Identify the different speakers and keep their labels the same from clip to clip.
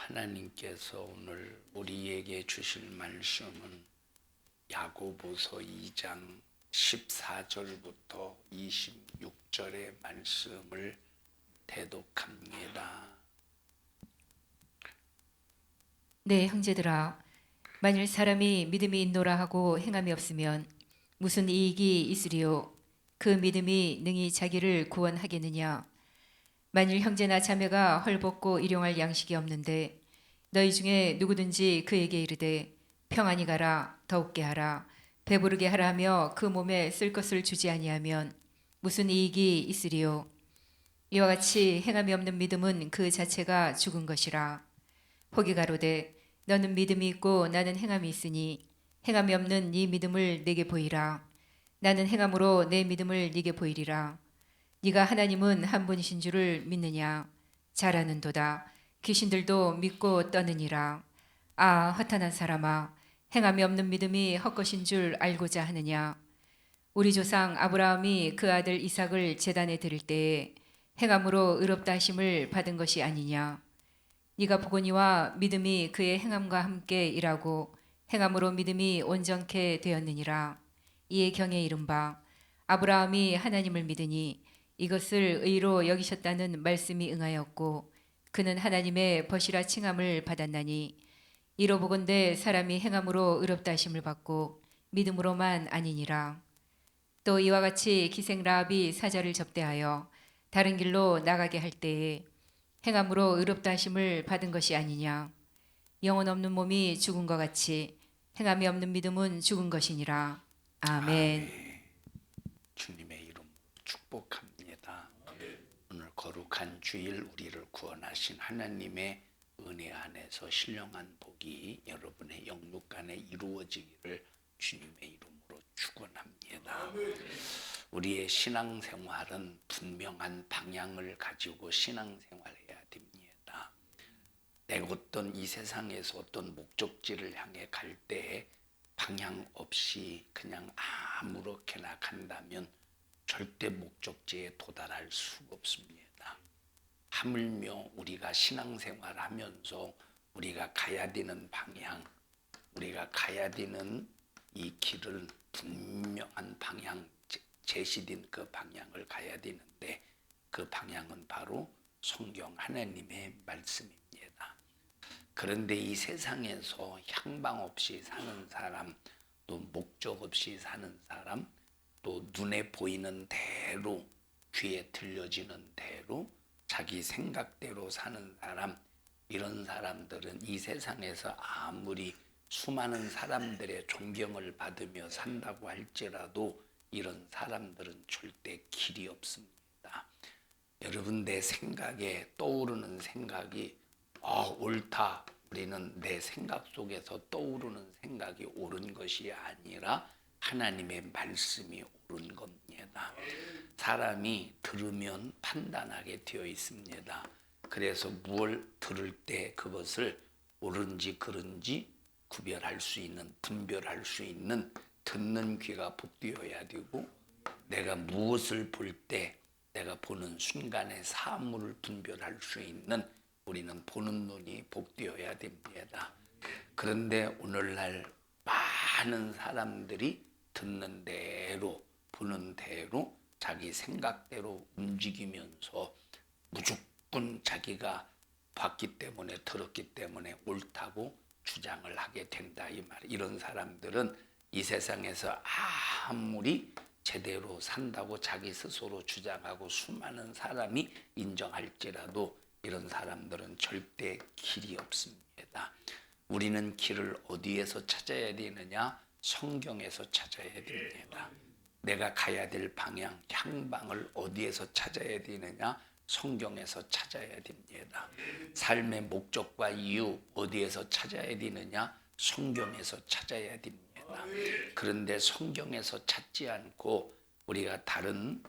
Speaker 1: 하나님께서 오늘 우리에게 주실 말씀은 야고보서 2장 14절부터 26절의 말씀을 대독합니다.
Speaker 2: 네, 형제들아, 만일 사람이 믿음이 있노라 하고 행함이 없으면 무슨 이익이 있으리요? 그 믿음이 능히 자기를 구원하겠느냐? 만일 형제나 자매가 헐벗고 일용할 양식이 없는데 너희 중에 누구든지 그에게 이르되 평안히 가라, 더욱게 하라, 배부르게 하라 하며 그 몸에 쓸 것을 주지 아니하면 무슨 이익이 있으리요? 이와 같이 행함이 없는 믿음은 그 자체가 죽은 것이라. 혹이 가로되 너는 믿음이 있고 나는 행함이 있으니 행함이 없는 네 믿음을 내게 보이라. 나는 행함으로 내 믿음을 네게 보이리라. 네가 하나님은 한 분이신 줄을 믿느냐? 잘 아는도다. 귀신들도 믿고 떠느니라. 아, 허탄한 사람아, 행함이 없는 믿음이 헛것인 줄 알고자 하느냐? 우리 조상 아브라함이 그 아들 이삭을 제단에 드릴 때에 행함으로 의롭다 하심을 받은 것이 아니냐? 네가 보거니와 믿음이 그의 행함과 함께 일하고 행함으로 믿음이 온전케 되었느니라. 이에 경에 이른바 아브라함이 하나님을 믿으니 이것을 의로 여기셨다는 말씀이 응하였고 그는 하나님의 벗이라 칭함을 받았나니 이로 보건대 사람이 행함으로 의롭다 하심을 받고 믿음으로만 아니니라. 또 이와 같이 기생 라합이 사자를 접대하여 다른 길로 나가게 할 때에 행함으로 의롭다 하심을 받은 것이 아니냐. 영혼 없는 몸이 죽은 것 같이 행함이 없는 믿음은 죽은 것이니라. 아멘.
Speaker 1: 주님의 이름으로 축복합니다. 오늘 거룩한 주일 우리를 구원하신 하나님의 은혜 안에서 신령한 복이 여러분의 영육간에 이루어지기를 주님의 이름으로 축원합니다. 우리의 신앙생활은 분명한 방향을 가지고 신앙생활해야 됩니다. 내가 어떤 이 세상에서 어떤 목적지를 향해 갈 때 방향 없이 그냥 아무렇게나 간다면 절대 목적지에 도달할 수가 없습니다. 하물며 우리가 신앙생활하면서 우리가 가야 되는 방향, 우리가 가야 되는 이 길을 분명한 방향, 제시된 그 방향을 가야 되는데 그 방향은 바로 성경 하나님의 말씀입니다. 그런데 이 세상에서 향방 없이 사는 사람, 또 목적 없이 사는 사람, 또 눈에 보이는 대로, 귀에 들려지는 대로 자기 생각대로 사는 사람, 이런 사람들은 이 세상에서 아무리 수많은 사람들의 존경을 받으며 산다고 할지라도 이런 사람들은 절대 길이 없습니다. 여러분, 내 생각에 떠오르는 생각이 옳다. 우리는 내 생각 속에서 떠오르는 생각이 옳은 것이 아니라 하나님의 말씀이 옳은 겁니다. 사람이 들으면 판단하게 되어 있습니다. 그래서 무엇을 들을 때 그것을 옳은지 그른지 구별할 수 있는, 분별할 수 있는 듣는 귀가 복되어야 되고, 내가 무엇을 볼 때 내가 보는 순간의 사물을 분별할 수 있는 우리는 보는 눈이 복되어야 됩니다. 그런데 오늘날 많은 사람들이 듣는 대로, 보는 대로 자기 생각대로 움직이면서 무조건 자기가 봤기 때문에, 들었기 때문에 옳다고 주장을 하게 된다, 이 말. 이런 사람들은 이 세상에서 아무리 제대로 산다고 자기 스스로 주장하고 수많은 사람이 인정할지라도 이런 사람들은 절대 길이 없습니다. 우리는 길을 어디에서 찾아야 되느냐? 성경에서 찾아야 됩니다. 내가 가야 될 방향, 향방을 어디에서 찾아야 되느냐? 성경에서 찾아야 됩니다. 삶의 목적과 이유 어디에서 찾아야 되느냐? 성경에서 찾아야 됩니다. 그런데 성경에서 찾지 않고 우리가 다른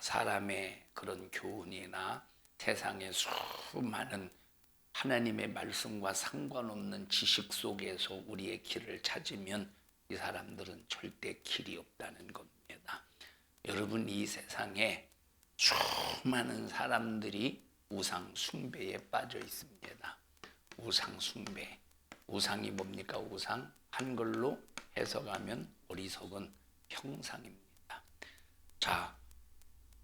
Speaker 1: 사람의 그런 교훈이나 세상의 수많은 하나님의 말씀과 상관없는 지식 속에서 우리의 길을 찾으면 이 사람들은 절대 길이 없다는 겁니다. 여러분, 이 세상에 수많은 사람들이 우상 숭배에 빠져 있습니다. 우상 숭배. 우상이 뭡니까? 우상 한글로 해석하면 어리석은 형상입니다. 자,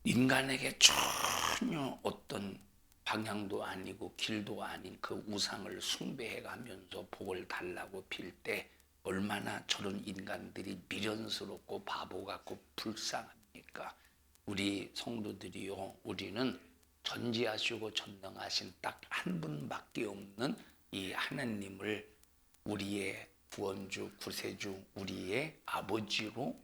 Speaker 1: 인간에게 전혀 어떤 방향도 아니고 길도 아닌 그 우상을 숭배해가면서 복을 달라고 빌 때 얼마나 저런 인간들이 미련스럽고 바보 같고 불쌍합니까? 우리 성도들이요, 우리는 전지하시고 전능하신 딱 한 분밖에 없는 이 하나님을 우리의 구원주, 구세주, 우리의 아버지로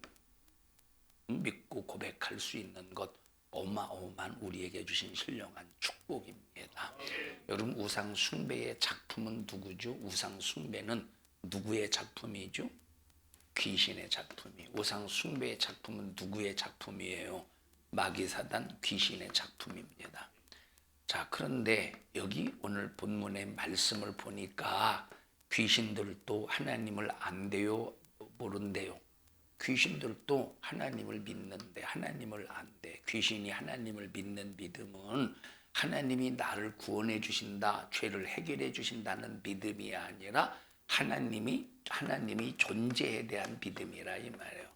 Speaker 1: 믿고 고백할 수 있는 것, 어마어마한 우리에게 주신 신령한 축복입니다. 여러분, 우상 숭배의 작품은 누구죠? 우상 숭배는 누구의 작품이죠? 귀신의 작품이. 우상 숭배의 작품은 누구의 작품이에요? 마귀사단 귀신의 작품입니다. 자, 그런데 여기 오늘 본문의 말씀을 보니까 귀신들도 하나님을 안돼요, 모른대요? 귀신들도 하나님을 믿는데 하나님을 안돼. 귀신이 하나님을 믿는 믿음은 하나님이 나를 구원해 주신다, 죄를 해결해 주신다는 믿음이 아니라 하나님이 존재에 대한 믿음이라 이 말이에요.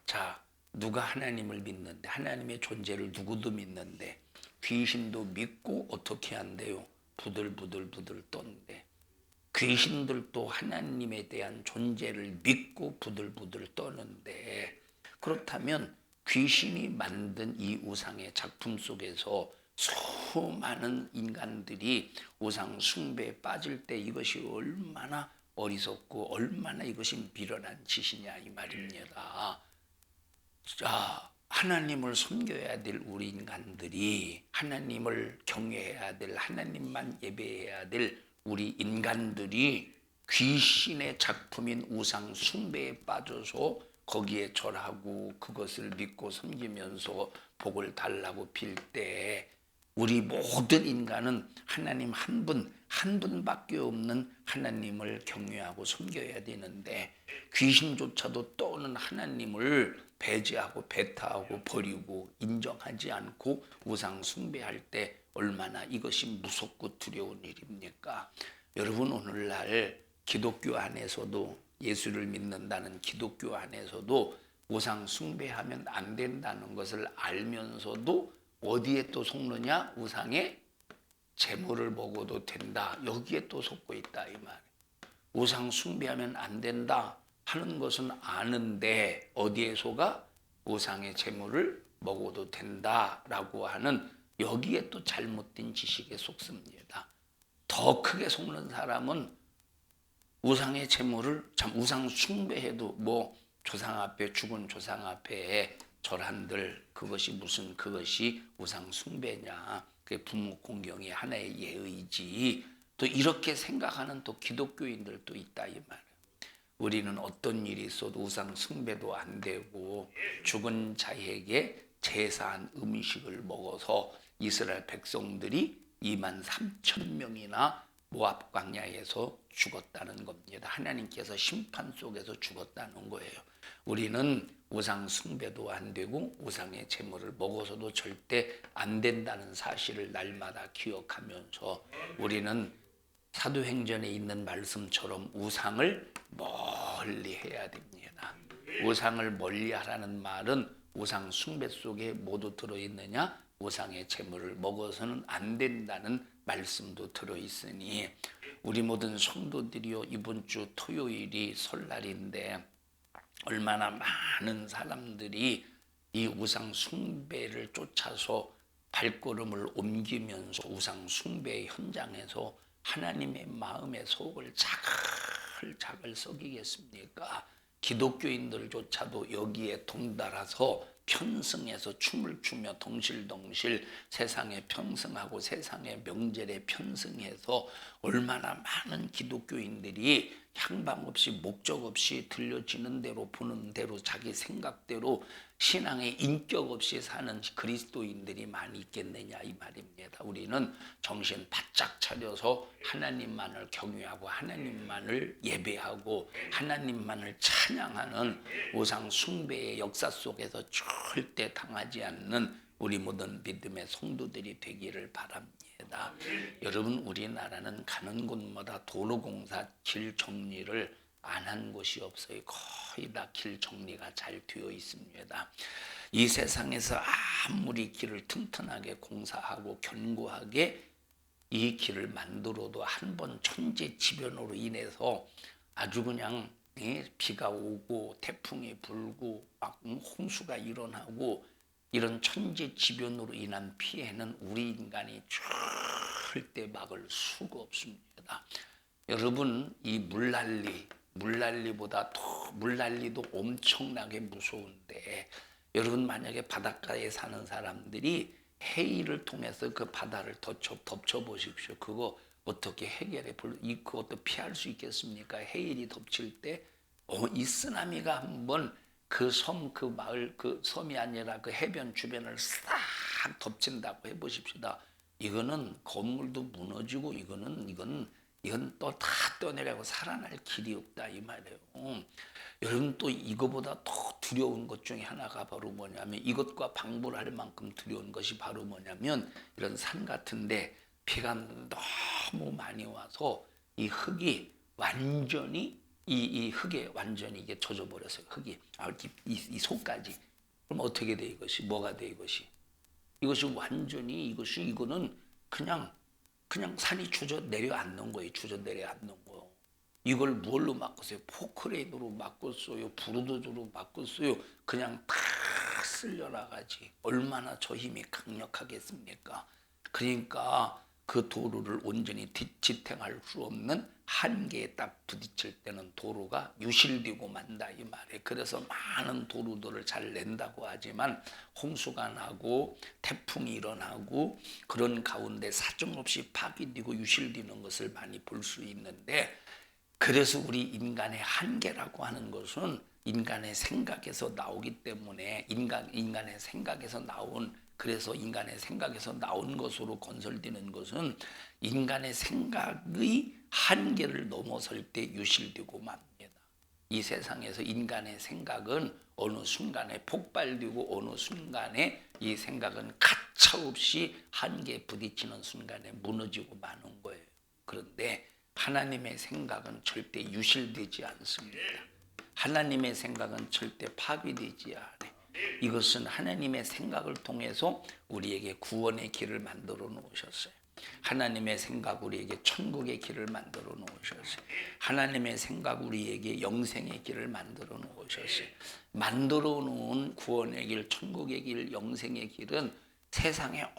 Speaker 1: 자, 누가 하나님을 믿는데, 하나님의 존재를 누구도 믿는데 귀신도 믿고 어떻게 한대요? 부들부들 떤대. 귀신들도 하나님에 대한 존재를 믿고 부들부들 떠는데, 그렇다면 귀신이 만든 이 우상의 작품 속에서 수많은 인간들이 우상 숭배에 빠질 때 이것이 얼마나 어리석고 얼마나 이것이 미련한 짓이냐 이 말입니다. 자, 하나님을 섬겨야 될 우리 인간들이, 하나님을 경외해야 될, 하나님만 예배해야 될 우리 인간들이 귀신의 작품인 우상 숭배에 빠져서 거기에 절하고 그것을 믿고 섬기면서 복을 달라고 빌 때, 우리 모든 인간은 하나님 한 분밖에 없는 하나님을 경외하고 섬겨야 되는데, 귀신조차도 떠오는 하나님을 배제하고 배타하고 버리고 인정하지 않고 우상 숭배할 때 얼마나 이것이 무섭고 두려운 일입니까? 여러분, 오늘날 기독교 안에서도, 예수를 믿는다는 기독교 안에서도 우상 숭배하면 안 된다는 것을 알면서도 어디에 또 속느냐? 우상의 재물을 먹어도 된다, 여기에 또 속고 있다 이 말. 우상 숭배하면 안 된다 하는 것은 아는데 어디에 속아? 우상의 재물을 먹어도 된다라고 하는 여기에 또 잘못된 지식에 속습니다. 더 크게 속는 사람은 우상의 재물을, 참 우상 숭배해도 뭐 조상 앞에, 죽은 조상 앞에 절한들, 그것이 무슨 그것이 우상 숭배냐? 그게 부모 공경의 하나의 예의지. 또 이렇게 생각하는 또 기독교인들도 있다 이 말이에요. 우리는 어떤 일이 있어도 우상 숭배도 안 되고 죽은 자에게 제사한 음식을 먹어서 이스라엘 백성들이 23,000명이나 모압 광야에서 죽었다는 겁니다. 하나님께서 심판 속에서 죽었다는 거예요. 우리는 우상 숭배도 안 되고 우상의 제물을 먹어서도 절대 안 된다는 사실을 날마다 기억하면서 우리는 사도행전에 있는 말씀처럼 우상을 멀리 해야 됩니다. 우상을 멀리 하라는 말은 우상 숭배 속에 모두 들어있느냐? 우상의 제물을 먹어서는 안 된다는 말씀도 들어있으니, 우리 모든 성도들이요, 이번 주 토요일이 설날인데 얼마나 많은 사람들이 이 우상 숭배를 쫓아서 발걸음을 옮기면서 우상 숭배의 현장에서 하나님의 마음의 속을 자글자글 썩이겠습니까? 기독교인들조차도 여기에 동달아서 편승해서 춤을 추며 덩실덩실 세상에 편승하고 세상의 명절에 편승해서 얼마나 많은 기독교인들이 향방 없이 목적 없이 들려지는 대로 보는 대로 자기 생각대로 신앙의 인격 없이 사는 그리스도인들이 많이 있겠느냐 이 말입니다. 우리는 정신 바짝 차려서 하나님만을 경외하고 하나님만을 예배하고 하나님만을 찬양하는 우상 숭배의 역사 속에서 절대 당하지 않는 우리 모든 믿음의 성도들이 되기를 바랍니다. 여러분, 우리나라는 가는 곳마다 도로공사 길 정리를 안 한 곳이 없어요. 거의 다 길 정리가 잘 되어 있습니다. 이 세상에서 아무리 길을 튼튼하게 공사하고 견고하게 이 길을 만들어도 한 번 천재지변으로 인해서 아주 그냥 비가 오고 태풍이 불고 막 홍수가 일어나고 이런 천재지변으로 인한 피해는 우리 인간이 절대 막을 수가 없습니다. 여러분, 이 물난리보다 더 물난리도 엄청나게 무서운데, 여러분 만약에 바닷가에 사는 사람들이 해일을 통해서 그 바다를 덮쳐 보십시오. 그거 어떻게 해결해 그것도 피할 수 있겠습니까? 해일이 덮칠 때 이 쓰나미가 한번 그 그 마을, 그 섬이 아니라 그 해변 주변을 싹 덮친다고 해보십시다. 이거는 건물도 무너지고 이건 또 다 떠내려고 살아날 길이 없다 이 말이에요. 여러분, 또 이거보다 더 두려운 것 중에 하나가 바로 뭐냐면, 이것과 방불할 만큼 두려운 것이 바로 뭐냐면, 이런 산 같은데 비가 너무 많이 와서 이 흙이 완전히 이 흙에 완전히 이게 젖어버렸어요. 흙이 이 속까지. 그럼 어떻게 돼? 이것이 뭐가 돼? 이것이 완전히 이거는 그냥 산이 주저 내려앉는 거예요. 주저 내려앉는 거. 이걸 뭘로 바꿨어요? 포크레인으로 바꿨어요. 부르도저로 바꿨어요. 그냥 다 쓸려나가지. 얼마나 저 힘이 강력하겠습니까? 그러니까 그 도로를 온전히 지탱할 수 없는 한계에 딱 부딪힐 때는 도로가 유실되고 만다 이 말이에요. 그래서 많은 도로들을 잘 낸다고 하지만 홍수가 나고 태풍이 일어나고 그런 가운데 사정없이 파괴되고 유실되는 것을 많이 볼 수 있는데, 그래서 우리 인간의 한계라고 하는 것은 인간의 생각에서 나오기 때문에 인간의 생각에서 나온 것으로 건설되는 것은 인간의 생각의 한계를 넘어설 때 유실되고 맙니다. 이 세상에서 인간의 생각은 어느 순간에 폭발되고 어느 순간에 이 생각은 가차없이 한계에 부딪히는 순간에 무너지고 마는 거예요. 그런데 하나님의 생각은 절대 유실되지 않습니다. 하나님의 생각은 절대 파괴되지 않아요. 이것은 하나님의 생각을 통해서 우리에게 구원의 길을 만들어 놓으셨어요. 하나님의 생각 우리에게 천국의 길을 만들어 놓으셨어요. 하나님의 생각 우리에게 영생의 길을 만들어 놓으셨어요. 만들어 놓은 구원의 길, 천국의 길, 영생의 길은 세상의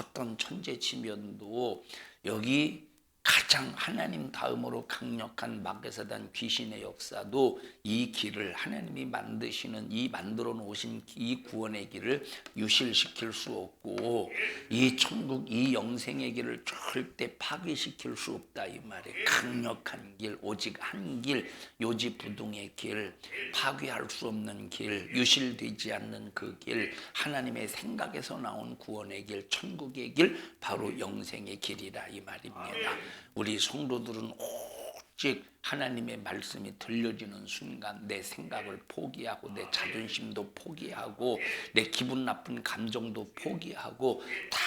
Speaker 1: 어떤 천재지변도 여기 가장 하나님 다음으로 강력한 마귀사단 귀신의 역사도 이 길을 하나님이 만들어 놓으신 이 구원의 길을 유실시킬 수 없고, 이 천국 이 영생의 길을 절대 파괴시킬 수 없다 이 말이에요. 강력한 길, 오직 한 길, 요지부동의 길, 파괴할 수 없는 길, 유실되지 않는 그 길, 하나님의 생각에서 나온 구원의 길, 천국의 길, 바로 영생의 길이라 이 말입니다. 우리 성도들은 오직 하나님의 말씀이 들려지는 순간 내 생각을 포기하고 내 자존심도 포기하고 내 기분 나쁜 감정도 포기하고 다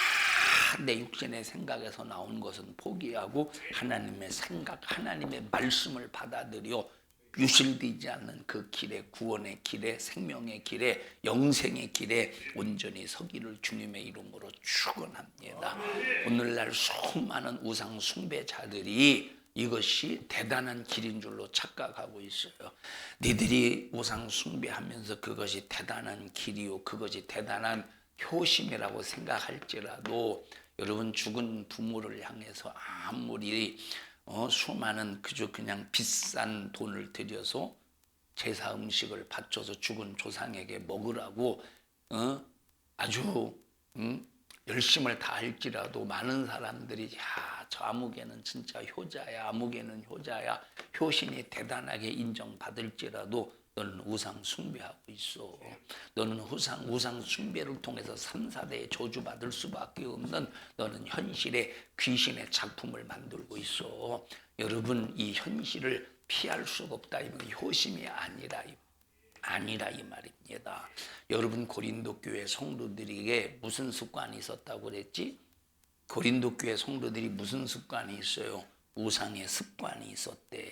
Speaker 1: 내 육신의 생각에서 나온 것은 포기하고 하나님의 생각, 하나님의 말씀을 받아들여 유실되지 않는 그 길에, 구원의 길에, 생명의 길에, 영생의 길에 온전히 서기를 주님의 이름으로 축원합니다. 오늘날 수많은 우상 숭배자들이 이것이 대단한 길인 줄로 착각하고 있어요. 니들이 우상 숭배하면서 그것이 대단한 길이요, 그것이 대단한 효심이라고 생각할지라도, 여러분, 죽은 부모를 향해서 아무리 수많은 그냥 비싼 돈을 들여서 제사 음식을 바쳐서 죽은 조상에게 먹으라고 아주 열심을 다할지라도 많은 사람들이 저 아무개는 진짜 효자야, 아무개는 효자야, 효신이 대단하게 인정받을지라도 너는 우상 숭배하고 있어. 너는 우상 숭배를 통해서 3, 4대에 저주받을 수밖에 없는, 너는 현실의 귀신의 작품을 만들고 있어. 여러분, 이 현실을 피할 수가 없다. 이건 효심이 아니라 아니라 이 말입니다. 여러분 고린도 교회 성도들에게 무슨 습관이 있었다고 그랬지? 고린도 교회 성도들이 무슨 습관이 있어요? 우상의 습관이 있었대.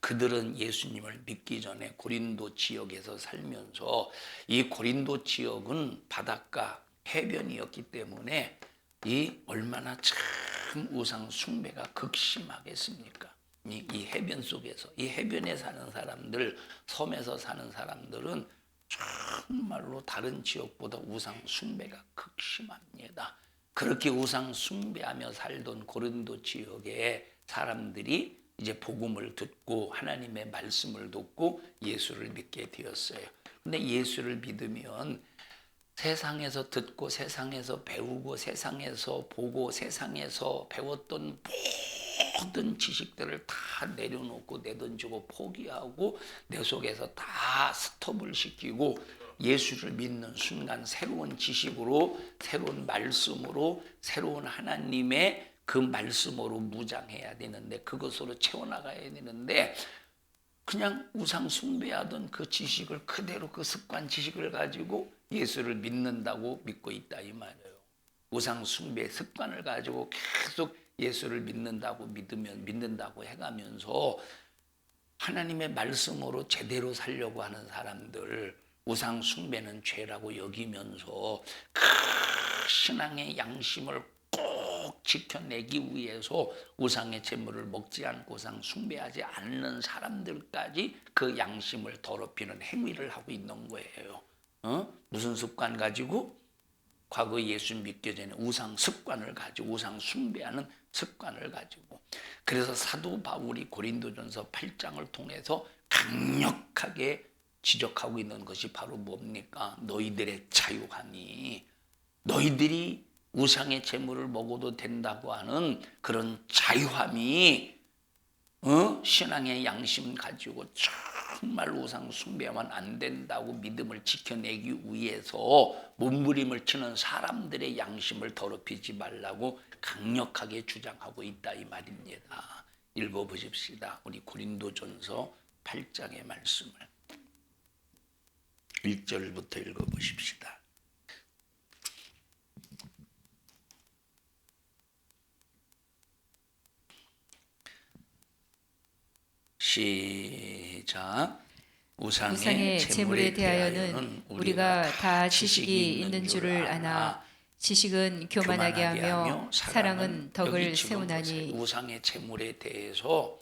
Speaker 1: 그들은 예수님을 믿기 전에 고린도 지역에서 살면서 이 고린도 지역은 바닷가 해변이었기 때문에 이 얼마나 참 우상 숭배가 극심하겠습니까? 이 해변 속에서 이 해변에 사는 사람들, 섬에서 사는 사람들은 정말로 다른 지역보다 우상 숭배가 극심합니다. 그렇게 우상 숭배하며 살던 고린도 지역의 사람들이 이제 복음을 듣고 하나님의 말씀을 듣고 예수를 믿게 되었어요. 근데 예수를 믿으면 세상에서 듣고 세상에서 배우고 세상에서 보고 세상에서 배웠던 모든 지식들을 다 내려놓고 내던지고 포기하고 내 속에서 다 스톱을 시키고 예수를 믿는 순간 새로운 지식으로 새로운 말씀으로 새로운 하나님의 그 말씀으로 무장해야 되는데 그것으로 채워나가야 되는데 그냥 우상 숭배하던 그 지식을 그대로 그 습관 지식을 가지고 예수를 믿는다고 믿고 있다 이 말이에요. 우상 숭배 습관을 가지고 계속 예수를 믿는다고 믿는다고 해가면서 하나님의 말씀으로 제대로 살려고 하는 사람들 우상 숭배는 죄라고 여기면서 그 신앙의 양심을 꼭 지켜내기 위해서 우상의 제물을 먹지 않고 우상 숭배하지 않는 사람들까지 그 양심을 더럽히는 행위를 하고 있는 거예요. 무슨 습관 가지고? 과거 예수 믿기 전에 우상 습관을 가지고 우상 숭배하는 습관을 가지고 그래서 사도 바울이 고린도전서 8장을 통해서 강력하게 지적하고 있는 것이 바로 뭡니까? 너희들의 자유함이 너희들이 우상의 제물을 먹어도 된다고 하는 그런 자유함이 신앙의 양심 가지고 정말 우상 숭배하면 안 된다고 믿음을 지켜내기 위해서 몸부림을 치는 사람들의 양심을 더럽히지 말라고 강력하게 주장하고 있다 이 말입니다. 읽어보십시다. 우리 고린도전서 8장의 말씀을 1절부터 읽어보십시다. 시작.
Speaker 2: 우상의 제물에 대하여는 우리가 다 지식이 있는 줄을 아나 지식은 교만하게 하며 사랑은 덕을 세우나니.
Speaker 1: 우상의 제물에 대해서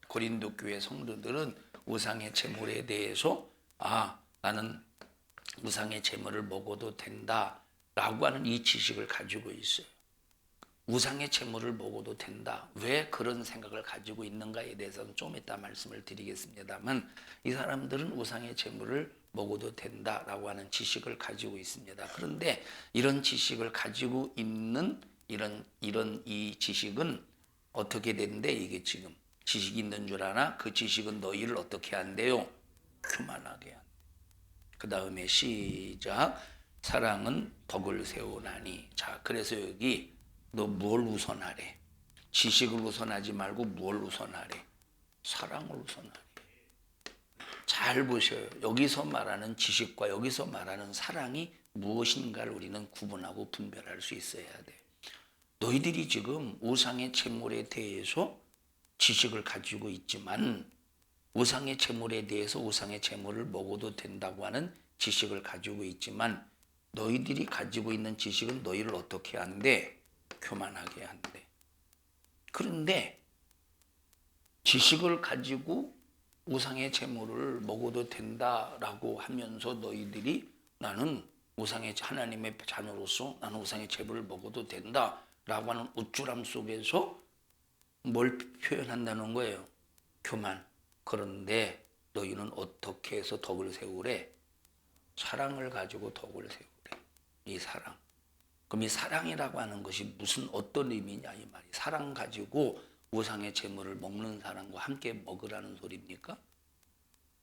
Speaker 1: 고린도 교회 성도들은 우상의 제물에 대해서 나는 우상의 제물을 먹어도 된다라고 하는 이 지식을 가지고 있어요. 우상의 제물을 먹어도 된다. 왜 그런 생각을 가지고 있는가에 대해서는 좀 이따 말씀을 드리겠습니다만 이 사람들은 우상의 제물을 먹어도 된다라고 하는 지식을 가지고 있습니다. 그런데 이런 지식을 가지고 있는 이런 이 지식은 어떻게 되는데 이게 지금 지식이 있는 줄 아나 그 지식은 너희를 어떻게 한대요? 교만하게 한다. 그 다음에 시작. 사랑은 덕을 세우나니. 자, 그래서 여기 너 뭘 우선하래? 지식을 우선하지 말고 뭘 우선하래? 사랑을 우선하래. 잘 보셔요. 여기서 말하는 지식과 여기서 말하는 사랑이 무엇인가를 우리는 구분하고 분별할 수 있어야 돼. 너희들이 지금 우상의 제물에 대해서 지식을 가지고 있지만 우상의 제물에 대해서 우상의 제물을 먹어도 된다고 하는 지식을 가지고 있지만 너희들이 가지고 있는 지식은 너희를 어떻게 한대? 교만하게 한대. 그런데 지식을 가지고 우상의 제물을 먹어도 된다라고 하면서 너희들이 나는 우상의 하나님의 자녀로서 나는 우상의 제물을 먹어도 된다라고 하는 우쭐함 속에서 뭘 표현한다는 거예요? 교만. 그런데 너희는 어떻게 해서 덕을 세우래? 사랑을 가지고 덕을 세우래. 이 사랑. 그럼 이 사랑이라고 하는 것이 어떤 의미냐 이 말이. 사랑 가지고 우상의 제물을 먹는 사람과 함께 먹으라는 소리입니까?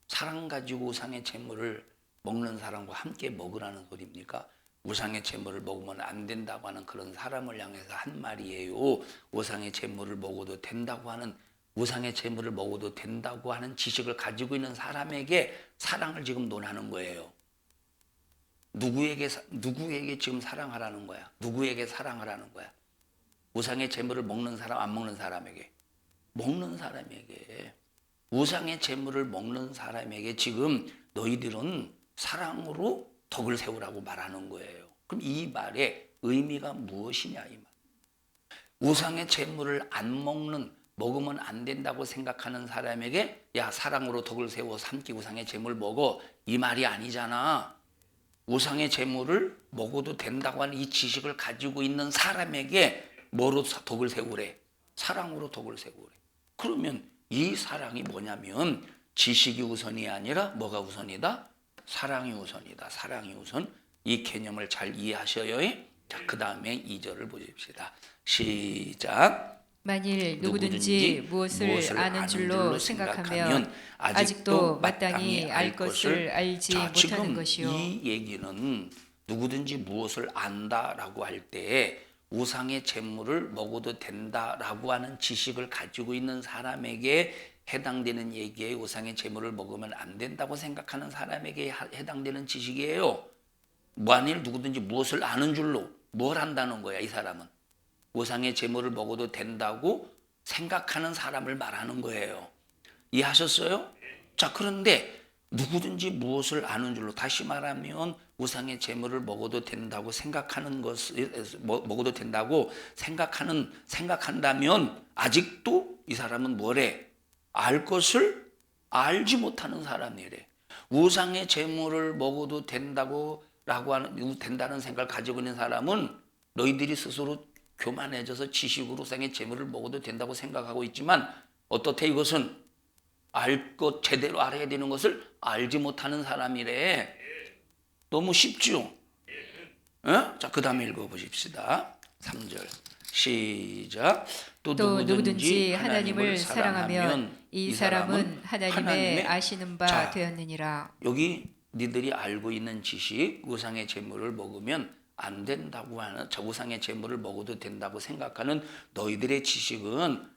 Speaker 1: 사랑 가지고 우상의 제물을 먹는 사람과 함께 먹으라는 소리입니까? 우상의 제물을 먹으면 안 된다고 하는 그런 사람을 향해서 한 말이에요. 우상의 제물을 먹어도 된다고 하는 우상의 재물을 먹어도 된다고 하는 지식을 가지고 있는 사람에게 사랑을 지금 논하는 거예요. 누구에게 지금 사랑하라는 거야? 누구에게 사랑하라는 거야? 우상의 재물을 먹는 사람, 안 먹는 사람에게? 먹는 사람에게. 우상의 재물을 먹는 사람에게 지금 너희들은 사랑으로 덕을 세우라고 말하는 거예요. 그럼 이 말의 의미가 무엇이냐 이 말. 우상의 재물을 안 먹으면 안 된다고 생각하는 사람에게 야 사랑으로 덕을 세워 삼키 우상의 재물 먹어 이 말이 아니잖아. 우상의 재물을 먹어도 된다고 하는 이 지식을 가지고 있는 사람에게 뭐로 덕을 세우래? 사랑으로 덕을 세우래. 그러면 이 사랑이 뭐냐면 지식이 우선이 아니라 뭐가 우선이다? 사랑이 우선이다. 사랑이 우선. 이 개념을 잘 이해하셔요. 자, 그 다음에 2절을 보십시다. 시작.
Speaker 2: 만일 누구든지 무엇을 아는 줄로 생각하면 아직도 마땅히 알 것을 알지
Speaker 1: 자,
Speaker 2: 못하는
Speaker 1: 지금
Speaker 2: 것이요.
Speaker 1: 이 얘기는 누구든지 무엇을 안다라고 할 때 우상의 재물을 먹어도 된다라고 하는 지식을 가지고 있는 사람에게 해당되는 얘기예요. 우상의 재물을 먹으면 안 된다고 생각하는 사람에게 해당되는 지식이에요. 만일 누구든지 무엇을 아는 줄로 뭘 한다는 거야 이 사람은. 우상의 재물을 먹어도 된다고 생각하는 사람을 말하는 거예요. 이해하셨어요? 자, 그런데 누구든지 무엇을 아는 줄로, 다시 말하면 우상의 재물을 먹어도 된다고 생각하는 것을 먹어도 된다고 생각한다면 아직도 이 사람은 뭐래? 알 것을 알지 못하는 사람이래. 우상의 재물을 먹어도 된다는 생각을 가지고 있는 사람은 너희들이 스스로 교만해져서 지식으로 우상의 재물을 먹어도 된다고 생각하고 있지만 어떻대? 이것은 제대로 알아야 되는 것을 알지 못하는 사람이래. 너무 쉽죠? 자, 그 다음에 읽어보십시다. 3절 시작. 또
Speaker 2: 누구든지 하나님을 사랑하면 이 사람은 하나님의 아시는 바
Speaker 1: 자,
Speaker 2: 되었느니라.
Speaker 1: 여기 니들이 알고 있는 지식, 우상의 재물을 먹으면 안 된다고 하는, 저 우상의 재물을 먹어도 된다고 생각하는 너희들의 지식은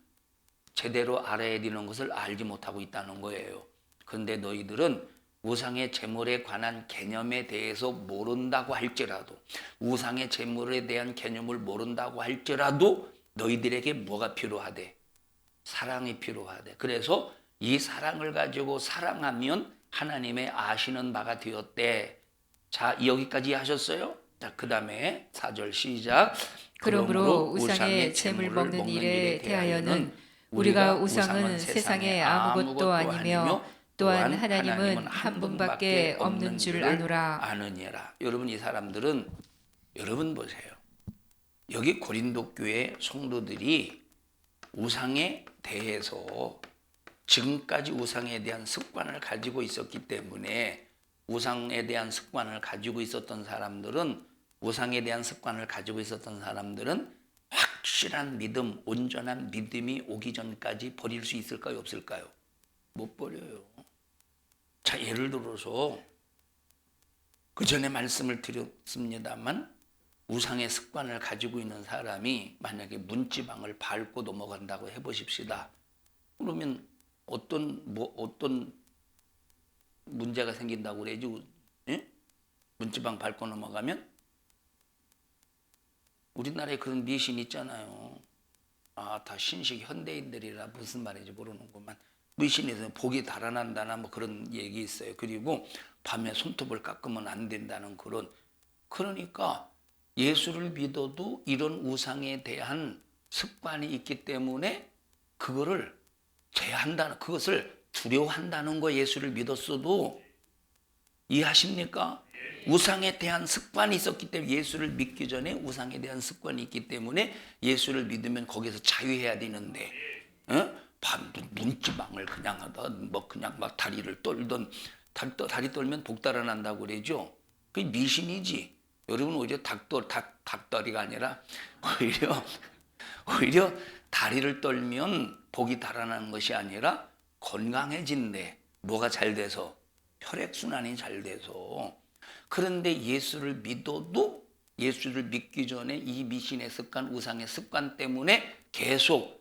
Speaker 1: 제대로 알아야 되는 것을 알지 못하고 있다는 거예요. 그런데 너희들은 우상의 재물에 관한 개념에 대해서 모른다고 할지라도, 우상의 재물에 대한 개념을 모른다고 할지라도 너희들에게 뭐가 필요하대? 사랑이 필요하대. 그래서 이 사랑을 가지고 사랑하면 하나님의 아시는 바가 되었대. 자, 여기까지 하셨어요? 자, 그 다음에 4절 시작.
Speaker 2: 그러므로 우상의 재물 먹는 일에 대하여는 우리가 우상은 세상에 아무것도 아니며 또한 하나님은 한 분밖에 없는 줄 아느니라.
Speaker 1: 여러분, 이 사람들은, 여러분 보세요. 여기 고린도 교회 성도들이 우상에 대해서 지금까지 우상에 대한 습관을 가지고 있었기 때문에, 우상에 대한 습관을 가지고 있었던 사람들은, 확실한 믿음, 온전한 믿음이 오기 전까지 버릴 수 있을까요, 없을까요? 못 버려요. 자, 예를 들어서 그 전에 말씀을 드렸습니다만, 우상의 습관을 가지고 있는 사람이 만약에 문지방을 밟고 넘어간다고 해보십시다. 그러면 어떤 문제가 생긴다고 그래야지? 예? 문지방 밟고 넘어가면? 우리나라에 그런 미신 있잖아요. 다 신식 현대인들이라 무슨 말인지 모르는구만. 미신에서 복이 달아난다나 뭐 그런 얘기 있어요. 그리고 밤에 손톱을 깎으면 안 된다는 그러니까 예수를 믿어도 이런 우상에 대한 습관이 있기 때문에 그것을 두려워한다는 거. 예수를 믿었어도. 이해하십니까? 우상에 대한 습관이 있었기 때문에, 예수를 믿기 전에 우상에 대한 습관이 있기 때문에 예수를 믿으면 거기서 자유해야 되는데, 문지방을 그냥 하던 그냥 막 다리를 떨던, 다리 떨면 복 달아난다고 그러죠. 그게 미신이지. 여러분, 오히려 닭다리가 아니라 오히려 다리를 떨면 복이 달아나는 것이 아니라 건강해진대. 뭐가 잘 돼서? 혈액순환이 잘 돼서. 그런데 예수를 믿어도, 예수를 믿기 전에 이 미신의 습관, 우상의 습관 때문에 계속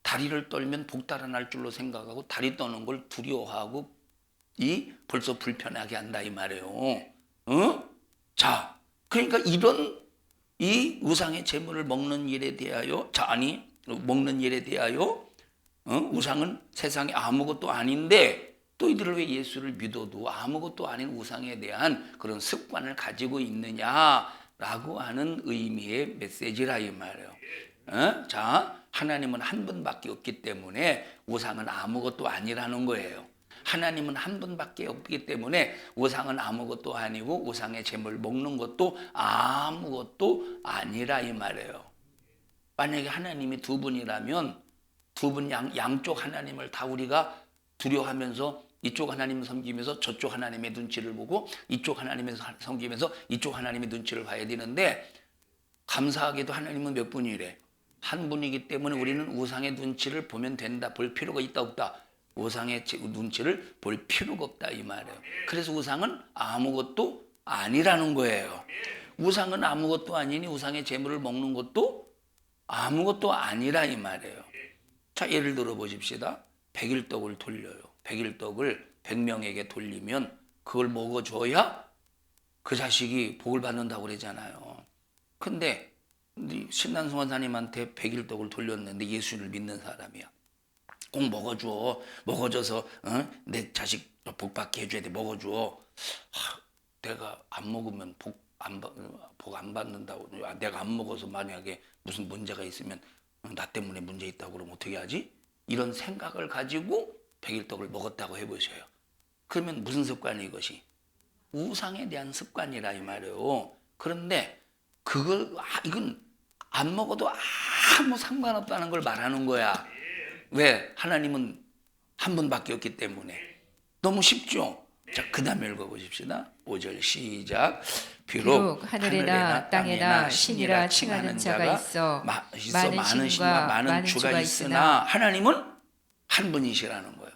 Speaker 1: 다리를 떨면 복 달아날 줄로 생각하고 다리 떠는 걸 두려워하고 벌써 불편하게 한다 이 말이에요. 자, 그러니까 이런 이 우상의 제물을 먹는 일에 대하여 먹는 일에 대하여 우상은 세상에 아무것도 아닌데 또 이들을 왜 예수를 믿어도 아무것도 아닌 우상에 대한 그런 습관을 가지고 있느냐라고 하는 의미의 메시지라 이 말이에요. 자, 하나님은 한 분밖에 없기 때문에 우상은 아무것도 아니라는 거예요. 하나님은 한 분밖에 없기 때문에 우상은 아무것도 아니고 우상의 제물 먹는 것도 아무것도 아니라 이 말이에요. 만약에 하나님이 두 분이라면 두 분 양쪽 하나님을 다 우리가 두려워하면서 이쪽 하나님 섬기면서 저쪽 하나님의 눈치를 보고 이쪽 하나님을 섬기면서 이쪽 하나님의 눈치를 봐야 되는데 감사하게도 하나님은 몇 분이래? 한 분이기 때문에 우리는 우상의 눈치를 보면 된다. 볼 필요가 있다 없다. 우상의 눈치를 볼 필요가 없다 이 말이에요. 그래서 우상은 아무것도 아니라는 거예요. 우상은 아무것도 아니니 우상의 제물을 먹는 것도 아무것도 아니라 이 말이에요. 자, 예를 들어 보십시다. 100일떡을 돌려요. 100일떡을 100명에게 돌리면 그걸 먹어줘야 그 자식이 복을 받는다고 그러잖아요. 근데 신난송원사님한테 100일떡을 돌렸는데 예수를 믿는 사람이야. 꼭 먹어줘서 내 자식 복 받게 해줘야 돼. 먹어줘. 내가 안 먹으면 복 안 받는다고. 내가 안 먹어서 만약에 무슨 문제가 있으면 나 때문에 문제 있다고 그러면 어떻게 하지? 이런 생각을 가지고 100일떡을 먹었다고 해보셔요. 그러면 무슨 습관이 이것이? 우상에 대한 습관이라 이 말이에요. 그런데 이건 안 먹어도 아무 상관없다는 걸 말하는 거야. 왜? 하나님은 한 분밖에 없기 때문에. 너무 쉽죠? 자, 그 다음에 읽어보십시다. 5절 시작. 비록 하늘에나 땅에나 신이라 칭하는 자가 있어 많은 신과 많은 주가 있으나 하나님은 한 분이시라는 거예요.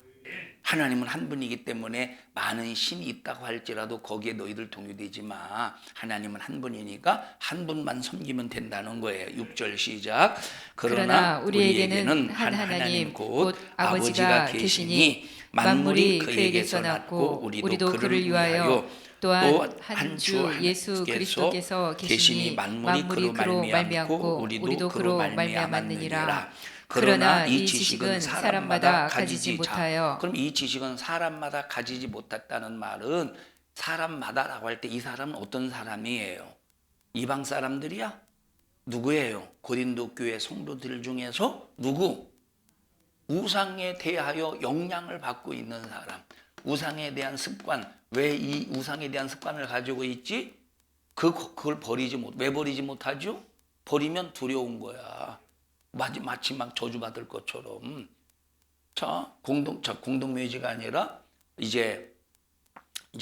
Speaker 1: 하나님은 한 분이기 때문에 많은 신이 있다고 할지라도 거기에 너희들 동요되지 마. 하나님은 한 분이니까 한 분만 섬기면 된다는 거예요. 6절 시작. 그러나 우리에게는 한 하나님 곧 아버지가 계시니 만물이 그에게서 났고 우리도 그를 위하여 또한 한 주 예수 그리스도께서 계시니 만물이 그로 말미암고 우리도 그로 말미암았느니라. 그러나 이 지식은 사람마다 가지지 못하여. 그럼 이 지식은 사람마다 가지지 못했다는 말은 사람마다라고 할 때 이 사람은 어떤 사람이에요? 이방 사람들이야? 누구예요? 고린도 교회 성도들 중에서 누구? 우상에 대하여 영향을 받고 있는 사람. 우상에 대한 습관. 왜 이 우상에 대한 습관을 가지고 있지? 그걸 왜 버리지 못하죠? 버리면 두려운 거야. 마치 막 저주받을 것처럼. 자, 공동묘지가 아니라 이제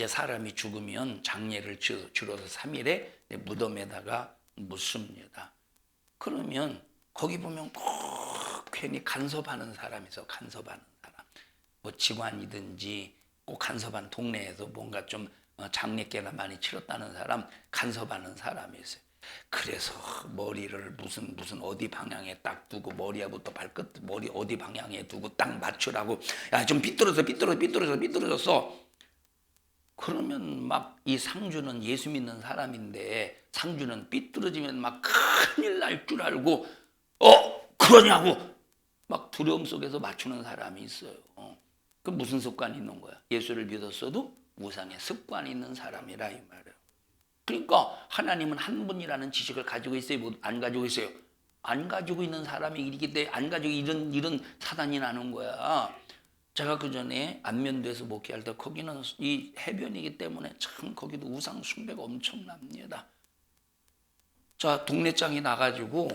Speaker 1: 사람이 죽으면 장례를 치러서 3일에 무덤에다가 묻습니다. 그러면 거기 보면 꼭 괜히 간섭하는 사람이 있어. 간섭하는 사람. 뭐 직관이든지 꼭 간섭한 동네에서 뭔가 좀 장례께나 많이 치렀다는 사람, 간섭하는 사람이 있어요. 그래서 머리를 무슨 어디 방향에 딱 두고 머리부터 발끝 머리 어디 방향에 두고 딱 맞추라고. 야, 좀 삐뚤어졌어. 그러면 막 이 상주는 예수 믿는 사람인데 상주는 삐뚤어지면 막 큰일 날 줄 알고 그러냐고 막 두려움 속에서 맞추는 사람이 있어요. 그 무슨 습관이 있는 거야? 예수를 믿었어도 우상의 습관이 있는 사람이라 이 말이에요. 그러니까 하나님은 한 분이라는 지식을 가지고 있어요? 안 가지고 있어요? 안 가지고 있는 사람이 이렇기 때문에 안 가지고 이런 사단이 나는 거야. 제가 그 전에 안면도에서 목회할 때 거기는 이 해변이기 때문에 참 거기도 우상 숭배가 엄청납니다. 자, 동네장이 나가지고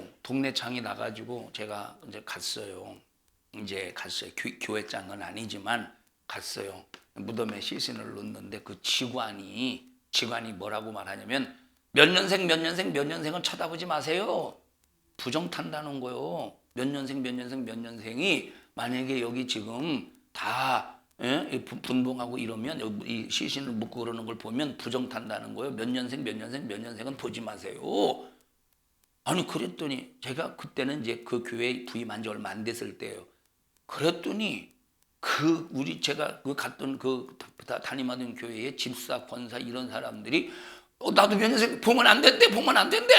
Speaker 1: 제가 이제 갔어요. 교회장은 아니지만 갔어요. 무덤에 시신을 놓는데 그 직관이 뭐라고 말하냐면 몇 년생은 쳐다보지 마세요. 부정 탄다는 거요. 몇 년생이 만약에 여기 지금 다 분봉하고 이러면 이 시신을 묻고 그러는 걸 보면 부정 탄다는 거예요. 몇 년생은 보지 마세요. 아니 그랬더니 제가 그때는 이제 그 교회에 부임한 지 얼마 안 됐을 때예요. 그랬더니 제가 갔던 담임하던 교회에 집사, 권사 이런 사람들이 나도 변호사 보면 안 된대, 보면 안 된대.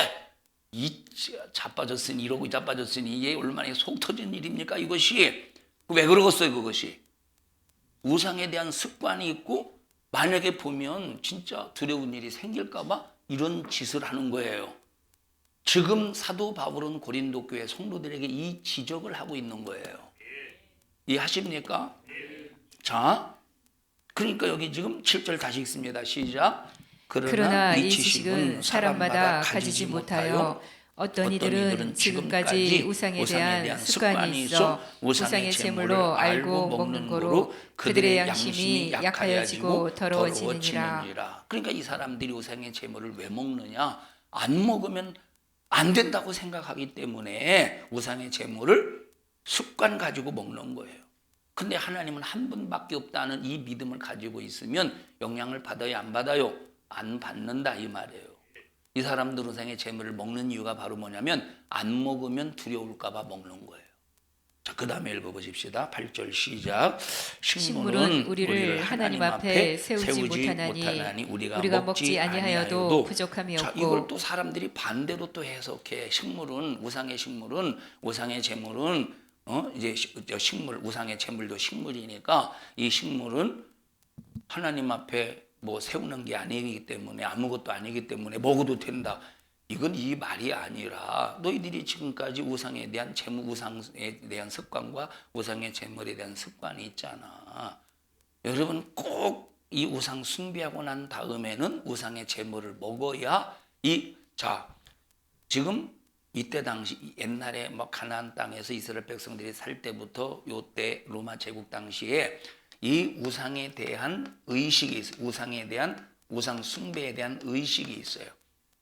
Speaker 1: 이 자빠졌으니 이러고 자빠졌으니 이게 얼마나 속 터진 일입니까 이것이. 왜 그러겠어요 그것이. 우상에 대한 습관이 있고 만약에 보면 진짜 두려운 일이 생길까 봐 이런 짓을 하는 거예요. 지금 사도 바울은 고린도 교회 성도들에게 이 지적을 하고 있는 거예요. 이해하십니까? 자, 그러니까 여기 지금 7절 다시 읽습니다. 시작.
Speaker 2: 그러나 이 지식은 사람마다 가지지 못하여 어떤 이들은 지금까지 우상에 대한 습관이 있어 우상의 제물로 알고 먹는 거로 그들의 양심이 약하여지고 더러워지느니라.
Speaker 1: 그러니까 이 사람들이 우상의 제물을 왜 먹느냐? 안 먹으면 안 된다고 생각하기 때문에 우상의 제물을 습관 가지고 먹는 거예요. 근데 하나님은 한 분밖에 없다는 이 믿음을 가지고 있으면 영향을 받아요, 안 받아요? 안 받는다 이 말이에요. 이 사람들 우상의 제물을 먹는 이유가 바로 뭐냐면 안 먹으면 두려울까 봐 먹는 거예요. 자, 그 다음에 읽어보십시다. 8절 시작.
Speaker 2: 식물은 우리를 하나님 앞에 세우지 못하나니 우리가 먹지 아니하여도 부족함이
Speaker 1: 자,
Speaker 2: 없고.
Speaker 1: 이걸 또 사람들이 반대로 또 해석해. 우상의 제물은 이제 식물, 우상의 제물도 식물이니까 이 식물은 하나님 앞에 뭐 세우는 게 아니기 때문에 아무것도 아니기 때문에 먹어도 된다. 이건 이 말이 아니라 너희들이 지금까지 우상에 대한 우상에 대한 습관과 우상의 제물에 대한 습관이 있잖아. 여러분 꼭 이 우상 숭배하고 난 다음에는 우상의 제물을 먹어야 지금 이때 당시 옛날에 뭐 가나안 땅에서 이스라엘 백성들이 살 때부터 요때 로마 제국 당시에 이 우상에 대한 의식이 있어요. 우상 숭배에 대한 의식이 있어요.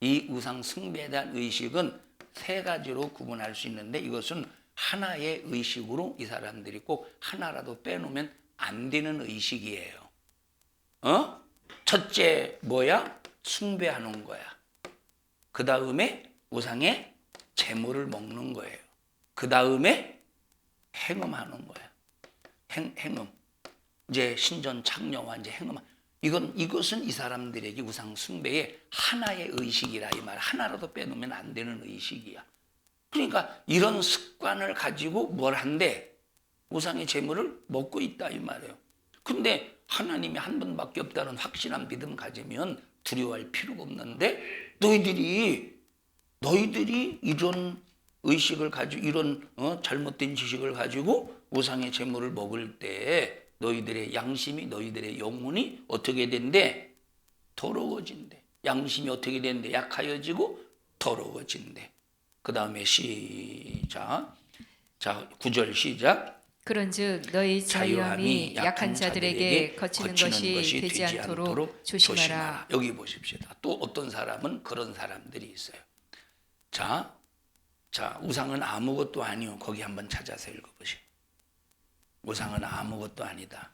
Speaker 1: 이 우상 숭배에 대한 의식은 세 가지로 구분할 수 있는데 이것은 하나의 의식으로 이 사람들이 꼭 하나라도 빼놓으면 안 되는 의식이에요. 첫째 뭐야? 숭배하는 거야. 그 다음에 우상의 제물을 먹는 거예요. 그 다음에 행음하는 거야. 행음. 이제 신전 창녀와 이제 행음. 이것은 이 사람들에게 우상 숭배의 하나의 의식이라 이 말. 하나라도 빼놓으면 안 되는 의식이야. 그러니까 이런 습관을 가지고 뭘 한대? 우상의 제물을 먹고 있다 이 말이에요. 근데 하나님이 한 분밖에 없다는 확실한 믿음 가지면 두려워할 필요가 없는데 너희들이 이런 의식을 가지고 이런 잘못된 지식을 가지고 우상의 제물을 먹을 때 너희들의 양심이 너희들의 영혼이 어떻게 된대? 더러워진대. 양심이 어떻게 된대? 약하여지고 더러워진대. 그 다음에 시작. 자, 9절 시작.
Speaker 2: 그런즉 너희 자유함이 약한 자들에게 거치는 것이 되지 않도록 조심하라.
Speaker 1: 여기 보십시다. 또 어떤 사람은 그런 사람들이 있어요. 자, 우상은 아무것도 아니요. 거기 한번 찾아서 읽어보시오. 우상은 아무것도 아니다.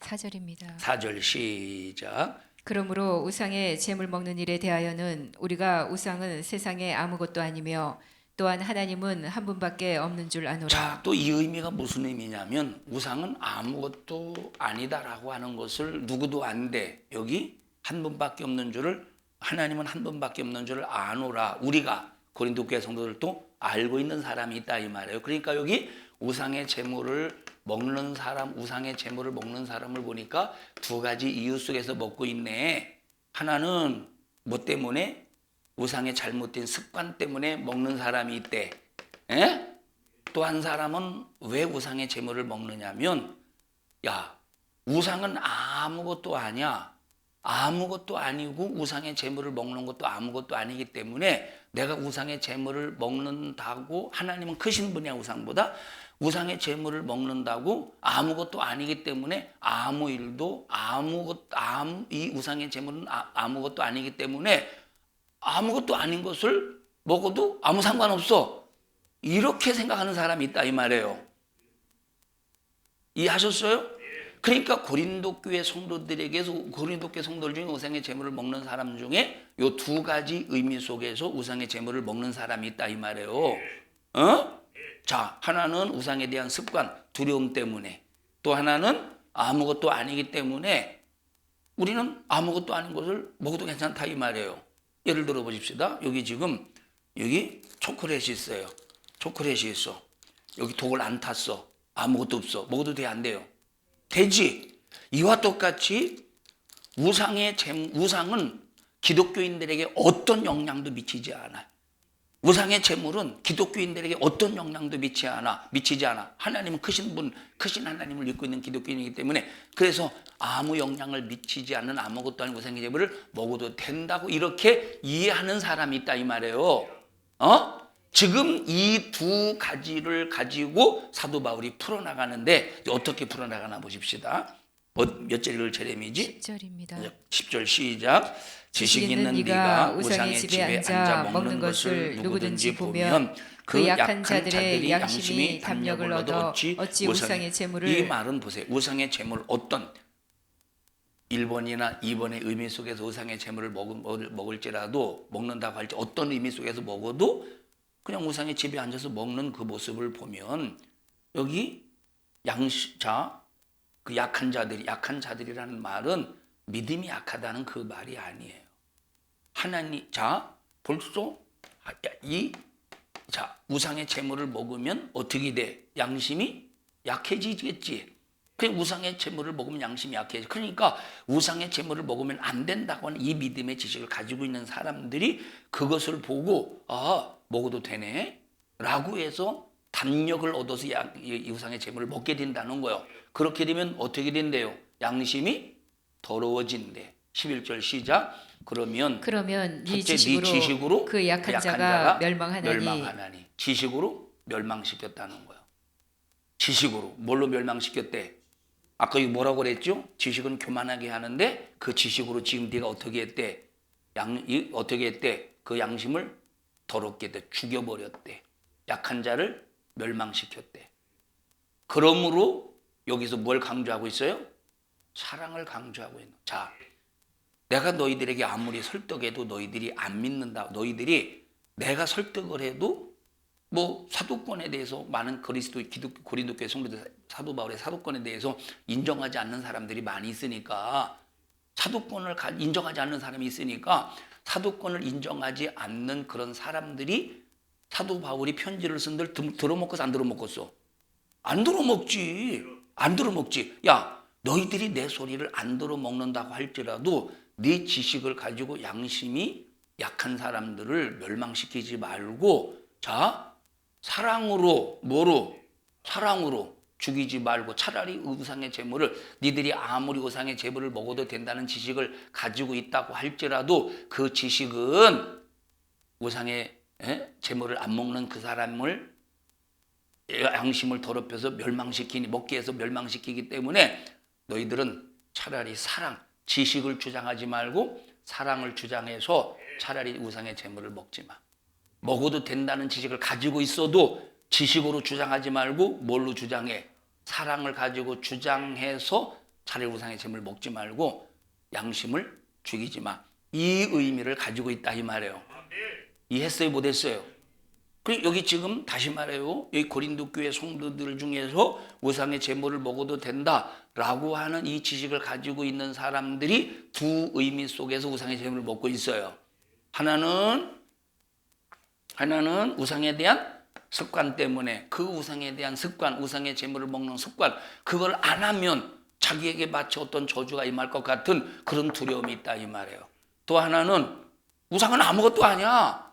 Speaker 2: 4절입니다.
Speaker 1: 4절 시작.
Speaker 2: 그러므로 우상의 제물 먹는 일에 대하여는 우리가 우상은 세상에 아무것도 아니며 또한 하나님은 한 분밖에 없는 줄 아노라.
Speaker 1: 자, 또 이 의미가 무슨 의미냐면 우상은 아무것도 아니다라고 하는 것을 누구도 안 돼. 여기 한 분밖에 없는 줄을 하나님은 한 분밖에 없는 줄을 아노라. 우리가 고린도 교회 성도들도 알고 있는 사람이 있다 이 말이에요. 그러니까 여기 우상의 제물을 먹는 사람을 보니까 두 가지 이유 속에서 먹고 있네. 하나는 뭐 때문에? 우상의 잘못된 습관 때문에 먹는 사람이 있대. 또 한 사람은 왜 우상의 제물을 먹느냐면 우상은 아무것도 아니야. 아무것도 아니고 우상의 제물을 먹는 것도 아무것도 아니기 때문에 내가 우상의 제물을 먹는다고 하나님은 크신 분이야 우상보다. 우상의 제물을 먹는다고 아무것도 아니기 때문에 이 우상의 제물은 아무것도 아니기 때문에 아무것도 아닌 것을 먹어도 아무 상관없어. 이렇게 생각하는 사람이 있다 이 말이에요. 이해하셨어요? 그러니까 고린도 교회 성도들에게서 고린도 교회 성도들 중에 우상의 제물을 먹는 사람 중에 요 두 가지 의미 속에서 우상의 제물을 먹는 사람이 있다 이 말이에요. 어? 자, 하나는 우상에 대한 습관, 두려움 때문에, 또 하나는 아무것도 아니기 때문에 우리는 아무것도 아닌 것을 먹어도 괜찮다 이 말이에요. 예를 들어 보십시다. 여기 지금 여기 초콜릿이 있어요. 초콜릿이 있어. 여기 독을 안 탔어. 아무것도 없어. 먹어도 돼, 안 돼요? 되지. 이와 똑같이 우상은 기독교인들에게 어떤 영향도 미치지 않아요. 우상의 제물은 기독교인들에게 어떤 영향도 미치지 않아. 하나님은 크신 하나님을 믿고 있는 기독교인이기 때문에, 그래서 아무 영향을 미치지 않는 아무것도 아닌 우상의 제물을 먹어도 된다고 이렇게 이해하는 사람이 있다 이 말이에요. 지금 이 두 가지를 가지고 사도 바울이 풀어나가는데 어떻게 풀어나가나 보십시다. 몇 절 읽을 차례이지?
Speaker 2: 10절입니다.
Speaker 1: 10절 시작. 지식 있는 네가 우상의 집에 앉아 먹는 것을 누구든지 보면 그 약한 자들의 양심이 담력을 얻어 어찌 우상의 제물을. 이 말은 보세요. 우상의 제물 어떤 1번이나 2번의 의미 속에서 우상의 제물을 먹을지라도, 먹는다고 할지 어떤 의미 속에서 먹어도 그냥 우상의 집에 앉아서 먹는 그 모습을 보면 여기 그 약한 자들이라는 말은 믿음이 약하다는 그 말이 아니에요. 벌써 우상의 제물을 먹으면 어떻게 돼? 양심이 약해지겠지. 그냥 우상의 제물을 먹으면 양심이 약해져. 그러니까 우상의 제물을 먹으면 안 된다고 하는 이 믿음의 지식을 가지고 있는 사람들이 그것을 보고 먹어도 되네 라고 해서 담력을 얻어서 이 우상의 제물을 먹게 된다는 거예요. 그렇게 되면 어떻게 된대요? 양심이 더러워진대. 11절 시작. 그러면 네 지식으로
Speaker 2: 그 약한 자가 멸망하나니.
Speaker 1: 지식으로 멸망시켰다는 거예요. 지식으로. 뭘로 멸망시켰대? 아까 이거 뭐라고 그랬죠? 지식은 교만하게 하는데 그 지식으로 지금 네가 어떻게 했대? 어떻게 했대? 그 양심을 더럽게 했대. 죽여버렸대. 약한 자를 멸망시켰대. 그러므로 여기서 뭘 강조하고 있어요? 사랑을 강조하고 있는. 자, 내가 너희들에게 아무리 설득해도 너희들이 안 믿는다. 너희들이 내가 설득을 해도 뭐 사도권에 대해서 많은 고린도 교회 성도들 사도 바울의 사도권에 대해서 인정하지 않는 사람들이 많이 있으니까, 사도권을 인정하지 않는 사람이 있으니까 사도권을 인정하지 않는 그런 사람들이 사도 바울이 편지를 쓴들 들어먹겠어 안 들어먹겠어? 안 들어먹지. 안 들어먹지. 야, 너희들이 내 소리를 안 들어먹는다고 할지라도 네 지식을 가지고 양심이 약한 사람들을 멸망시키지 말고, 사랑으로 죽이지 말고 차라리 우상의 제물을, 니들이 아무리 우상의 제물을 먹어도 된다는 지식을 가지고 있다고 할지라도 그 지식은 우상의 제물을 안 먹는 그 사람을 양심을 더럽혀서 먹게 해서 멸망시키기 때문에 너희들은 차라리 지식을 주장하지 말고 사랑을 주장해서 차라리 우상의 제물을 먹지 마. 먹어도 된다는 지식을 가지고 있어도 지식으로 주장하지 말고 뭘로 주장해? 사랑을 가지고 주장해서 차라리 우상의 제물을 먹지 말고 양심을 죽이지 마. 이 의미를 가지고 있다 이 말이에요. 이해했어요? 못했어요? 여기 지금 다시 말해요. 여기 고린도 교회 성도들 중에서 우상의 제물을 먹어도 된다라고 하는 이 지식을 가지고 있는 사람들이 두 의미 속에서 우상의 제물을 먹고 있어요. 하나는 우상에 대한 습관 때문에 그 우상에 대한 습관, 우상의 제물을 먹는 습관, 그걸 안 하면 자기에게 마치 어떤 저주가 임할 것 같은 그런 두려움이 있다 이 말이에요. 또 하나는 우상은 아무것도 아니야.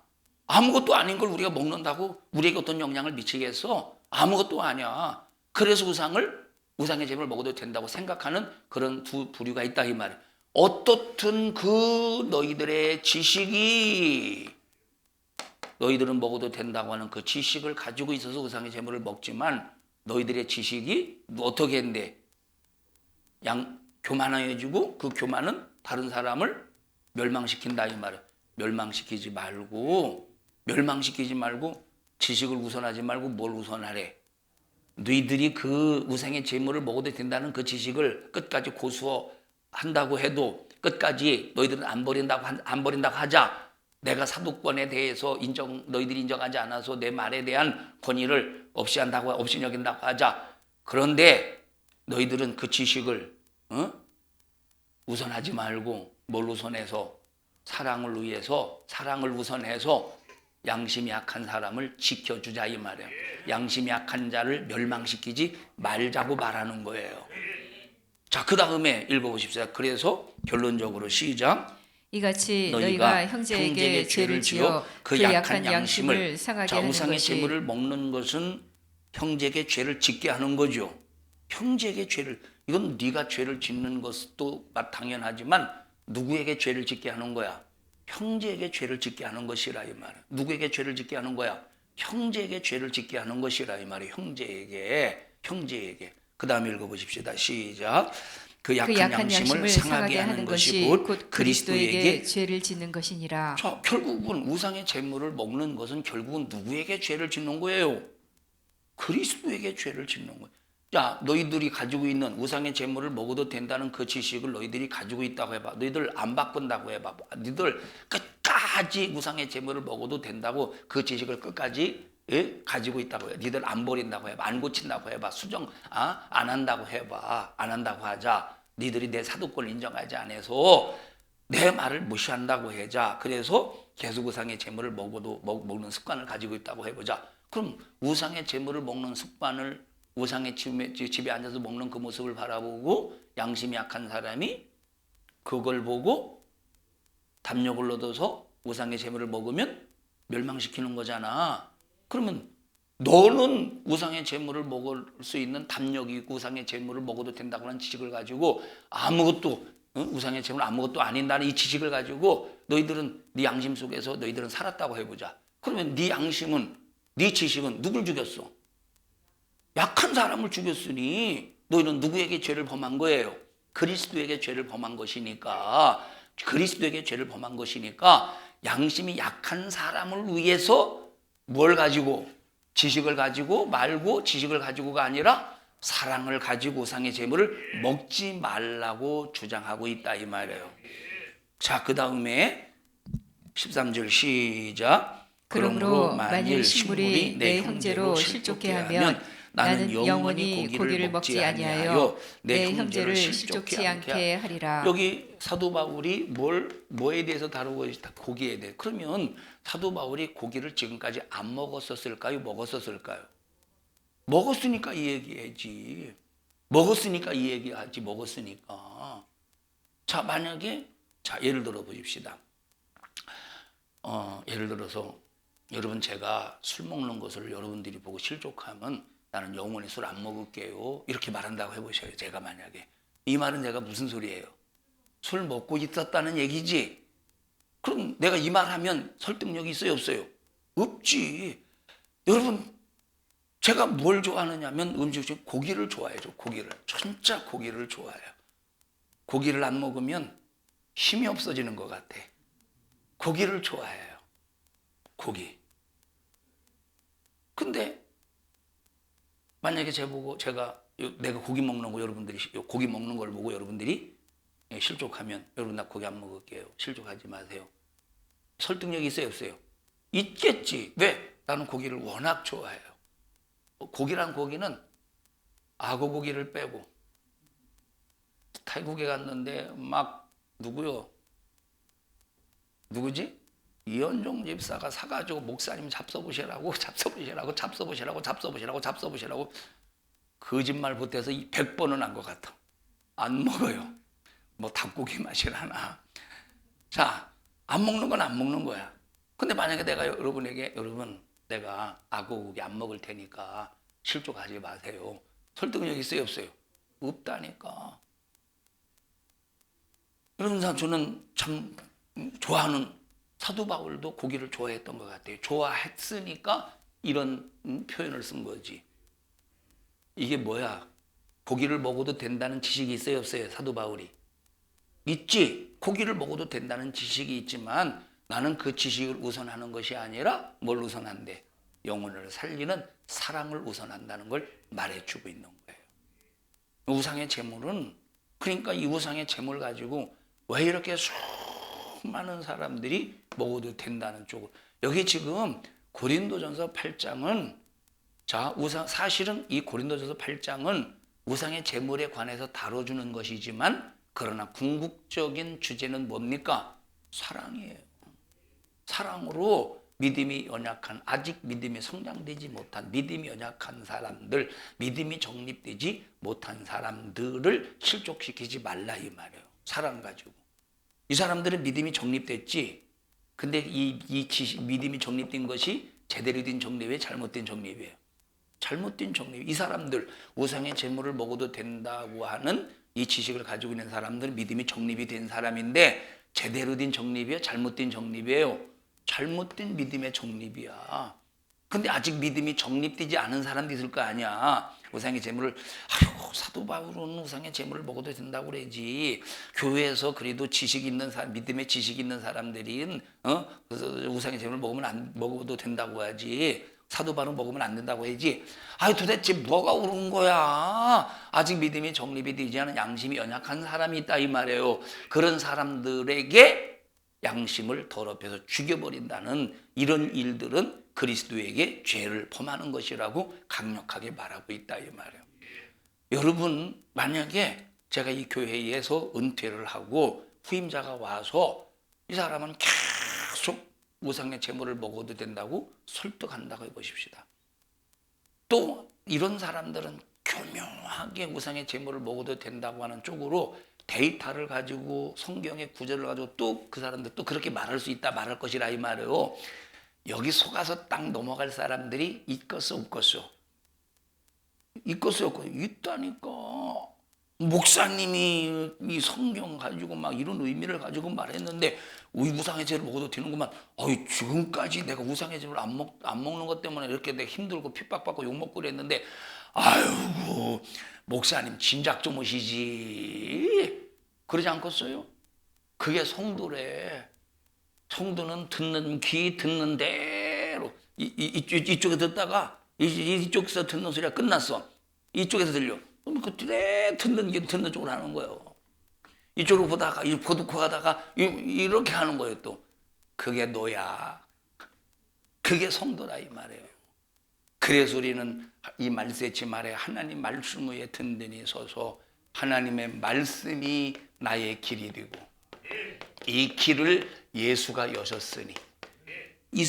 Speaker 1: 아무것도 아닌 걸 우리가 먹는다고 우리에게 어떤 영향을 미치겠어? 아무것도 아니야. 그래서 우상의 제물을 먹어도 된다고 생각하는 그런 두 부류가 있다 이 말이에요. 어떻든 그 너희들의 지식이, 너희들은 먹어도 된다고 하는 그 지식을 가지고 있어서 우상의 제물을 먹지만 너희들의 지식이 어떻게 했는데 교만해지고 그 교만은 다른 사람을 멸망시킨다 이 말이에요. 멸망시키지 말고 지식을 우선하지 말고 뭘 우선하래? 너희들이 그 우상의 제물을 먹어도 된다는 그 지식을 끝까지 고수한다고 해도 끝까지 너희들은 안 버린다고 하자. 내가 사도권에 대해서 너희들이 인정하지 않아서 내 말에 대한 권위를 없이 여긴다고 하자. 그런데 너희들은 그 지식을 우선하지 말고 뭘 우선해서 사랑을 위해서 사랑을 우선해서 양심이 약한 사람을 지켜주자 이 말이에요. 양심이 약한 자를 멸망시키지 말자고 말하는 거예요. 자, 그 다음에 읽어보십시오. 그래서 결론적으로 시작.
Speaker 2: 이같이 너희가 형제에게 죄를 지어 그 약한 양심을 상하게 하는
Speaker 1: 우상의
Speaker 2: 것이
Speaker 1: 제물을 먹는 것은 형제에게 죄를 짓게 하는 거죠. 형제에게 죄를, 이건 네가 죄를 짓는 것도 당연하지만 누구에게 죄를 짓게 하는 거야? 형제에게 죄를 짓게 하는 것이라 이 말이야. 누구에게 죄를 짓게 하는 거야? 형제에게 죄를 짓게 하는 것이라 이 말이야. 형제에게. 그 다음에 읽어보십시다. 시작. 그 약한 양심을 상하게 하는 것이 곧 그리스도에게
Speaker 2: 죄를 짓는 것이니라.
Speaker 1: 자, 결국은 우상의 제물을 먹는 것은 결국은 누구에게 죄를 짓는 거예요? 그리스도에게 죄를 짓는 거예요. 자, 너희들이 가지고 있는 우상의 제물을 먹어도 된다는 그 지식을 너희들이 가지고 있다고 해봐. 너희들 안 바꾼다고 해봐. 너희들 끝까지 우상의 제물을 먹어도 된다고 그 지식을 끝까지 가지고 있다고 해. 너희들 안 버린다고 해봐. 안 고친다고 해봐. 안 한다고 해봐. 안 한다고 하자. 너희들이 내 사도권을 인정하지 않아서 내 말을 무시한다고 해자. 그래서 계속 우상의 제물을 먹는 습관을 가지고 있다고 해보자. 그럼 우상의 제물을 먹는 습관을 우상의 집에 앉아서 먹는 그 모습을 바라보고 양심이 약한 사람이 그걸 보고 담력을 얻어서 우상의 제물을 먹으면 멸망시키는 거잖아. 그러면 너는 우상의 제물을 먹을 수 있는 담력이 있고 우상의 제물을 먹어도 된다고 하는 지식을 가지고 우상의 제물 아무것도 아닌다는 이 지식을 가지고 너희들은 네 양심 속에서 너희들은 살았다고 해보자. 그러면 네 양심은, 네 지식은 누굴 죽였어? 약한 사람을 죽였으니 너희는 누구에게 죄를 범한 거예요? 그리스도에게 죄를 범한 것이니까 양심이 약한 사람을 위해서 뭘 가지고? 지식을 가지고 말고 지식을 가지고가 아니라 사랑을 가지고 우상의 제물을 먹지 말라고 주장하고 있다 이 말이에요. 자, 그 다음에 13절 시작.
Speaker 2: 그러므로 만일 식물이 내 형제로 실족해 하면 나는 영원히 고기를 먹지 아니하여 내 형제를 실족치 않게 하리라.
Speaker 1: 여기 사도 바울이 뭐에 대해서 다루고 있다? 고기에 대해. 그러면 사도 바울이 고기를 지금까지 안 먹었었을까요? 먹었었을까요? 먹었으니까 이 얘기하지. 먹었으니까. 자, 만약에 예를 들어 보십시다. 예를 들어서 여러분, 제가 술 먹는 것을 여러분들이 보고 실족하면 나는 영원히 술 안 먹을게요. 이렇게 말한다고 해보셔요. 제가 만약에. 이 말은 내가 무슨 소리예요? 술 먹고 있었다는 얘기지. 그럼 내가 이 말하면 설득력이 있어요? 없어요? 없지. 여러분, 제가 뭘 좋아하느냐면 음식 중에 고기를 좋아해요. 고기를. 진짜 고기를 좋아해요. 고기를 안 먹으면 힘이 없어지는 것 같아. 고기를 좋아해요. 고기. 근데 만약에 내가 고기 먹는 거 여러분들이 고기 먹는 걸 보고 여러분들이 실족하면 여러분 나 고기 안 먹을게요. 실족하지 마세요. 설득력이 있어요, 없어요? 있겠지. 왜? 나는 고기를 워낙 좋아해요. 고기는 악어 고기를 빼고 태국에 갔는데 막 누구지? 이현종 집사가 사가지고 목사님 잡숴보시라고 거짓말 보태서 100번은 한 것 같아. 안 먹어요. 뭐 닭고기 맛이라나. 자, 안 먹는 건 안 먹는 거야. 근데 만약에 내가 여러분 내가 악어고기 안 먹을 테니까 실족하지 마세요. 설득력 있어요, 없어요? 없다니까. 여러분, 저는 참 좋아하는 사도 바울도 고기를 좋아했던 것 같아요. 좋아했으니까 이런 표현을 쓴 거지. 이게 뭐야? 고기를 먹어도 된다는 지식이 있어요, 없어요? 사도 바울이. 있지. 고기를 먹어도 된다는 지식이 있지만 나는 그 지식을 우선하는 것이 아니라 뭘 우선한대? 영혼을 살리는 사랑을 우선한다는 걸 말해주고 있는 거예요. 우상의 제물은, 그러니까 이 우상의 제물 가지고 왜 이렇게 수많은 사람들이 먹어도 된다는 쪽으로. 여기 지금 고린도전서 8장은 사실은 이 고린도전서 8장은 우상의 제물에 관해서 다뤄주는 것이지만, 그러나 궁극적인 주제는 뭡니까? 사랑이에요. 사랑으로 믿음이 연약한, 아직 믿음이 성장되지 못한, 믿음이 연약한 사람들, 믿음이 정립되지 못한 사람들을 실족시키지 말라 이 말이에요. 사랑 가지고. 이 사람들은 믿음이 정립됐지. 근데 믿음이 정립된 것이 제대로 된 정립이에요, 잘못된 정립이에요? 잘못된 정립. 이 사람들, 우상의 제물을 먹어도 된다고 하는 이 지식을 가지고 있는 사람들은 믿음이 정립이 된 사람인데, 제대로 된 정립이에요, 잘못된 정립이에요? 잘못된 믿음의 정립이야. 근데 아직 믿음이 정립되지 않은 사람도 있을 거 아니야. 우상의 제물을, 사도 바울은 우상의 제물을 먹어도 된다고 그러지. 교회에서 그래도 지식 있는 사람, 믿음의 지식 있는 사람들이 우상의 제물을 먹어도 된다고 하지. 사도 바울은 먹으면 안 된다고 해야지. 도대체 뭐가 옳은 거야? 아직 믿음이 정립이 되지 않은 양심이 연약한 사람이 있다 이 말이에요. 그런 사람들에게 양심을 더럽혀서 죽여버린다는 이런 일들은 그리스도에게 죄를 범하는 것이라고 강력하게 말하고 있다 이 말이에요. 여러분, 만약에 제가 이 교회에서 은퇴를 하고 후임자가 와서 이 사람은 계속 우상의 제물을 먹어도 된다고 설득한다고 해보십시다. 또 이런 사람들은 교묘하게 우상의 제물을 먹어도 된다고 하는 쪽으로 데이터를 가지고 성경의 구절을 가지고 또 그 사람들 또 그렇게 말할 수 있다 말할 것이라 이 말이에요. 여기 속아서 딱 넘어갈 사람들이 있겠어 없겠어? 있겠어 없겠어? 있다니까. 목사님이 이 성경 가지고 막 이런 의미를 가지고 말했는데 우상의 죄를 먹어도 되는구만. 지금까지 내가 우상의 죄를 안 먹는 것 때문에 이렇게 내가 힘들고 핍박받고 욕먹고 그랬는데, 아이고 목사님 진작 좀 오시지. 그러지 않겠어요? 그게 성도래. 성도는 귀 듣는 대로 이쪽에 듣다가 이쪽에서 듣는 소리가 끝났어. 이쪽에서 들려. 그래 듣는 쪽으로 하는 거예요. 이쪽으로 보다가 가다가 이렇게 하는 거예요. 또 그게 너야. 그게 성도라 이 말이에요. 그래서 우리는 이 말세치 말에 하나님 말씀 위에 든든히 서서 하나님의 말씀이 나의 길이 되고 이 길을 예수가 여셨으니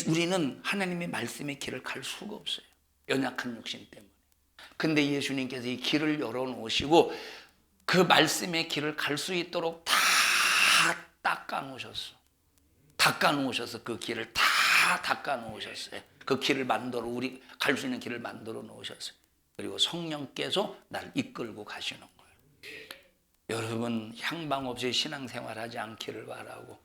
Speaker 1: 우리는 하나님의 말씀의 길을 갈 수가 없어요. 연약한 육신 때문에. 근데 예수님께서 이 길을 열어놓으시고 그 말씀의 길을 갈 수 있도록 다 닦아놓으셨어. 닦아놓으셔서 그 길을 다 닦아놓으셨어요. 그 길을 우리 갈 수 있는 길을 만들어 놓으셨어요. 그리고 성령께서 나를 이끌고 가시는 거예요. 여러분 향방 없이 신앙생활하지 않기를 바라고,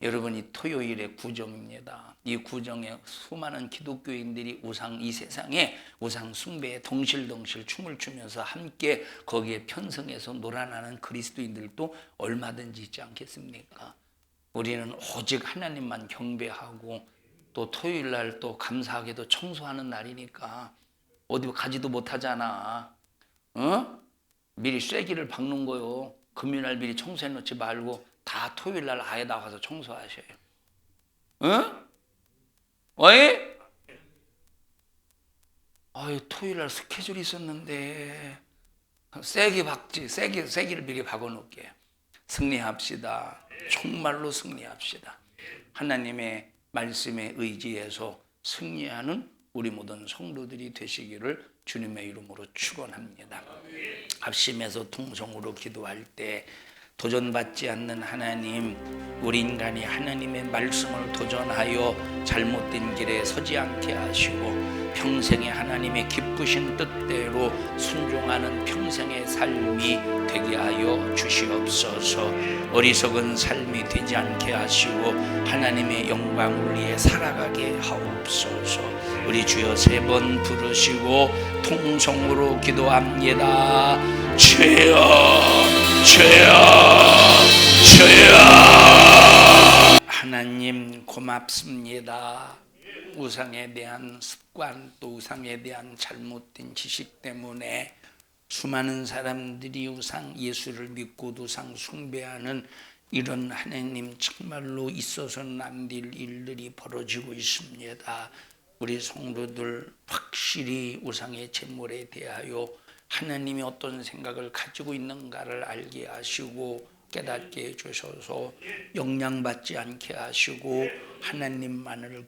Speaker 1: 여러분이 토요일의 구정입니다. 이 구정에 수많은 기독교인들이 이 세상에 우상 숭배에 덩실덩실 춤을 추면서 함께 거기에 편성해서 놀아나는 그리스도인들도 얼마든지 있지 않겠습니까? 우리는 오직 하나님만 경배하고 또 토요일 날 또 감사하게도 청소하는 날이니까 어디 가지도 못하잖아. 미리 쐐기를 박는 거요. 금요일 날 미리 청소해 놓지 말고 다 토요일 날 아예 나와서 청소하셔요. 왜? 토요일 날 스케줄이 있었는데 쐐기 박지. 쐐기를 미리 박아 놓을게요. 승리합시다. 정말로 승리합시다. 하나님의 말씀에 의지해서 승리하는 우리 모든 성도들이 되시기를 주님의 이름으로 축원합니다. 합심해서 통성으로 기도할 때 도전받지 않는 하나님, 우리 인간이 하나님의 말씀을 도전하여 잘못된 길에 서지 않게 하시고 평생에 하나님의 기쁘신 뜻대로 순종하는 평생의 삶이 되게 하여 주시옵소서. 어리석은 삶이 되지 않게 하시고 하나님의 영광을 위해 살아가게 하옵소서. 우리 주여 3번 부르시고 통성으로 기도합니다. 주여, 주여, 주여. 하나님 고맙습니다. 우상에 대한 습관 또 우상에 대한 잘못된 지식 때문에 수많은 사람들이 우상 예수를 믿고도 우상 숭배하는 이런 하나님 정말로 있어서는 안 될 일들이 벌어지고 있습니다. 우리 성도들 확실히 우상의 제물에 대하여 하나님이 어떤 생각을 가지고 있는가를 알게 하시고 깨닫게 해주셔서 영향받지 않게 하시고 하나님만을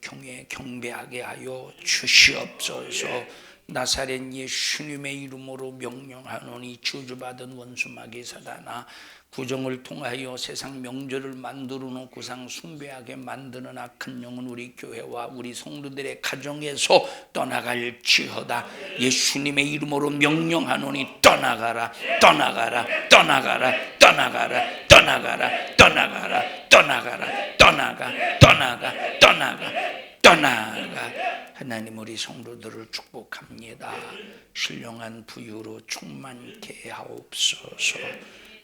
Speaker 1: 경배하게 하여 주시옵소서. 나사렛 예수님의 이름으로 명령하노니 저주받은 원수 마귀 사단아, 구정을 통하여 세상 명절을 만들어 놓고 우상 숭배하게 만드는 악한 영은 우리 교회와 우리 성도들의 가정에서 떠나갈지어다. 예수님의 이름으로 명령하노니 떠나가라, 떠나가라, 떠나가라, 떠나가라, 떠나가라, 떠나가라, 떠나가라, 떠나가, 떠나가, 떠나가, 떠나가. 하나님 우리 성도들을 축복합니다. 신령한 부유로 충만케 하옵소서.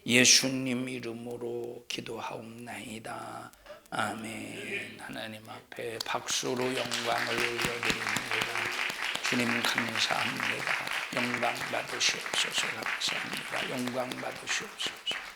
Speaker 1: 예수님 이름으로 기도하옵나이다. 아멘. 하나님 앞에 박수로 영광을 올려드립니다. 주님 감사합니다. 영광 받으시옵소서. 감사합니다. 영광 받으시옵소서.